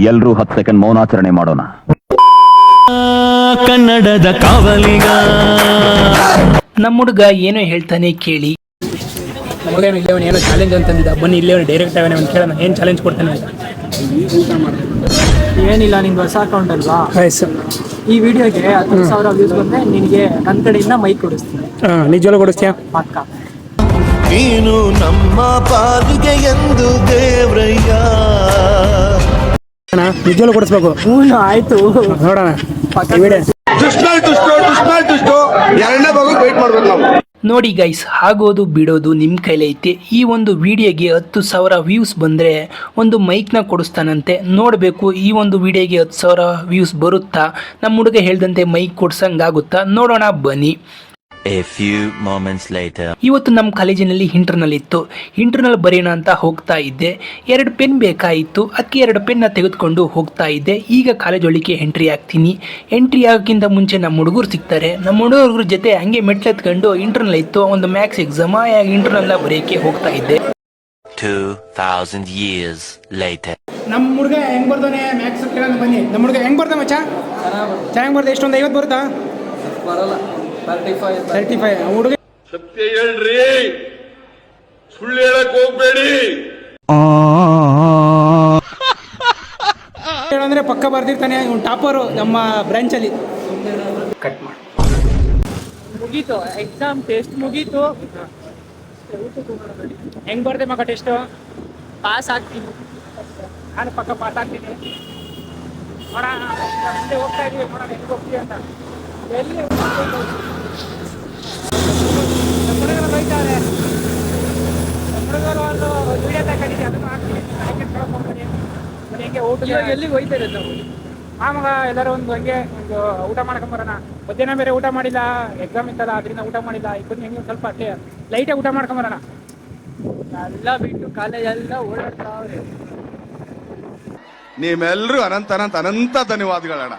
ಎಲ್ರೂ 10 ಸೆಕೆಂಡ್ ಮೌನಾಚರಣೆ ಮಾಡೋಣ. ಕನ್ನಡದ ಕಾವಲಿಗ ನಮ್ಮ ಹುಡುಗ ಏನೋ ಹೇಳ್ತಾನೆ ಕೇಳಿ. ನಮಗೇನು ಇಲ್ಲೇ ಏನೋ ಚಾಲೆಂಜ್ ಅಂತಂದಿದ್ದ, ಬನ್ನಿ ಇಲ್ಲೇ ಡೈರೆಕ್ಟ್ ಅವನೇ ಒಂದು ಕೇಳೋಣ ಏನು ಚಾಲೆಂಜ್ ಕೊಡ್ತಾನೆ ಅಂತ. ಏನಿಲ್ಲ, ನಿಂದು ಹೊಸ ಅಕೌಂಟ್ ಅಲ್ವಾ? ವಯಸ್ಸು ಈ ವಿಡಿಯೋಗೆ 10,000 ವ್ಯೂಸ್ ಬಂದ್ರೆ ನಿನಗೆ ನನ್ನ ಕಡೆಯಿಂದ ಮೈಕ್ ಕೊಡಿಸ್ತೀನಿ. ನಿಜವಲ್ಲೂ ಕೊಡಿಸ್ತೀಯಾ? ಪಕ್ಕ. ನೀನು ನಮ್ಮ ಪಾಲಿಗೆ ಎಂದು ದೇವ್ರಯ್ಯ. ನಿಜವಲ್ಲೂ ಕೊಡಿಸ್ಬೇಕು. ಹ್ಞೂ ಆಯ್ತು, ನೋಡೋಣ. ಎರಡನೇ ಭಾಗ ವೇಟ್ ಮಾಡ್ಬೇಕು ನಾವು. ನೋಡಿ ಗೈಸ್, ಆಗೋದು ಬಿಡೋದು ನಿಮ್ಮ ಕೈಲೈತೆ. ಈ ಒಂದು ವಿಡಿಯೋಗೆ 10,000 ವ್ಯೂಸ್ ಬಂದರೆ ಒಂದು ಮೈಕ್ನ ಕೊಡಿಸ್ತಾನಂತೆ. ನೋಡಬೇಕು ಈ ಒಂದು ವಿಡಿಯೋಗೆ 10,000 ವ್ಯೂಸ್ ಬರುತ್ತಾ, ನಮ್ಮ ಹುಡುಗ ಹೇಳ್ದಂತೆ ಮೈಕ್ ಕೊಡ್ಸಂಗಾಗುತ್ತಾ, ನೋಡೋಣ ಬನ್ನಿ. A few moments later. ಇವತ್ತು ನಮ್ಮ ಕಾಲೇಜಿನಲ್ಲಿ ಇಂಟರ್ನಲ್ ಇತ್ತು. ಇಂಟರ್ನಲ್ ಬರೆಯೋಣ ಅಂತ ಹೋಗ್ತಾ ಇದ್ದೆ. 2 ಪೆನ್ ಬೇಕಾಯಿತು, ಅದಕ್ಕೆ 2 ಪೆನ್ನ ತೆಗೆದುಕೊಂಡು ಹೋಗ್ತಾ ಇದ್ದೆ. ಈಗ ಕಾಲೇಜ್ ಒಳಗೆ ಎಂಟ್ರಿ ಆಗ್ತೀನಿ. ಎಂಟ್ರಿ ಆಗೋಕ್ಕಿಂತ ಮುಂಚೆ ನಮ್ಮ ಹುಡುಗರು ಸಿಗ್ತಾರೆ. ನಮ್ಮ ಹುಡುಗರ ಜೊತೆ ಹಂಗೆ ಮೆಟ್ಲೆತ್ಕೊಂಡು ಇಂಟರ್ನಲ್ ಇತ್ತು, ಒಂದು ಮ್ಯಾಥ್ಸ್ ಎಕ್ಸಾಮ್, ಇಂಟರ್ನಲ್ನ ಬರೆಯೋಕ್ಕೆ ಹೋಗ್ತಾ ಇದ್ದೆ. 2000 years later. ನಮ್ಮ ಹುಡುಗ ಹೆಂಗ್ ಬರ್ತಾನೆ ಮ್ಯಾಕ್ಸ್ ಕೇಳೋಣ ಬನ್ನಿ. ನಮ್ಮ ಹುಡುಗ ಹೆಂಗ್ ಬರ್ತಾನೆ ಮಚ್ಚ? ಚೆನ್ನಾಗಿ ಬರ್ತಾ. ಎಷ್ಟೊಂದು 50 ಬರುತ್ತಾ? ಬರಲ್ಲ, 35. ಹುಡುಗ ಸತ್ಯ ಹೇಳ್ರಿ, ಸುಳ್ಳು ಹೇಳಕ್ ಹೋಗ್ಬೇಡಿ. ಹೇಳಂದ್ರೆ ಪಕ್ಕ ಬರ್ದಿರ್ತಾನೆ. ಟಾಪರು ನಮ್ಮ ಬ್ರಾಂಚಲ್ಲಿ. ಕಟ್ ಮಾಡಿ. ಮುಗೀತು ಎಕ್ಸಾಮ್, ಟೆಸ್ಟ್ ಮುಗೀತು. ಹೆಂಗ್ ಬರ್ದೆ ಮಗ ಟೆಸ್ಟ್? ಪಾಸ್ ಆಗ್ತೀನಿ. ನಾನು ಪಕ್ಕ ಪಾಸ್ ಆಗ್ತೀನಿ. ನೋಡೋಣ, ಮುಂದೆ ಹೋಗ್ತಾ ಇದೀವಿ, ನೋಡೋಣ ಹೆಂಗ್ ಹೋಗ್ತೀವಿ ಅಂತ. ಎಲ್ಲಿ ನಮ್ಮ ಹುಡುಗರು ಬೈತಾರೆ. ನಮ್ಮ ಹುಡುಗರು ಒಂದು ವಿಡಿಯೋ ತಗೊಂಡಿದ್ದೆ, ಅದನ್ನು ಹಾಕ್ತೀನಿ. ಹೆಂಗೆ ಊಟ ಎಲ್ಲಿಗೆ ಹೋಯ್ತಾ ಇರೋದು ನಾವು? ಮಗ ಎಲ್ಲರೂ ಒಂದು ಹಂಗೆ ಒಂದು ಊಟ ಮಾಡ್ಕೊಂಬರೋಣ. ಮಧ್ಯಾಹ್ನ ಬೇರೆ ಊಟ ಮಾಡಿಲ್ಲ, ಎಕ್ಸಾಮ್ ಇತ್ತಲ್ಲ, ಅದರಿಂದ ಊಟ ಮಾಡಿಲ್ಲ. ಈಗ ಹೆಂಗೆ ಸ್ವಲ್ಪ ಅಷ್ಟೇ ಲೈಟಾಗಿ ಊಟ ಮಾಡ್ಕೊಂಬರೋಣ. ಎಲ್ಲ ಬಿಟ್ಟು ಕಾಲೇಜ್ ಎಲ್ಲ ಓಡಾಡ್ತಾವ್ರೆ. ನೀವೆಲ್ಲರೂ ಅನಂತ ಧನ್ಯವಾದಗಳಣ್ಣ.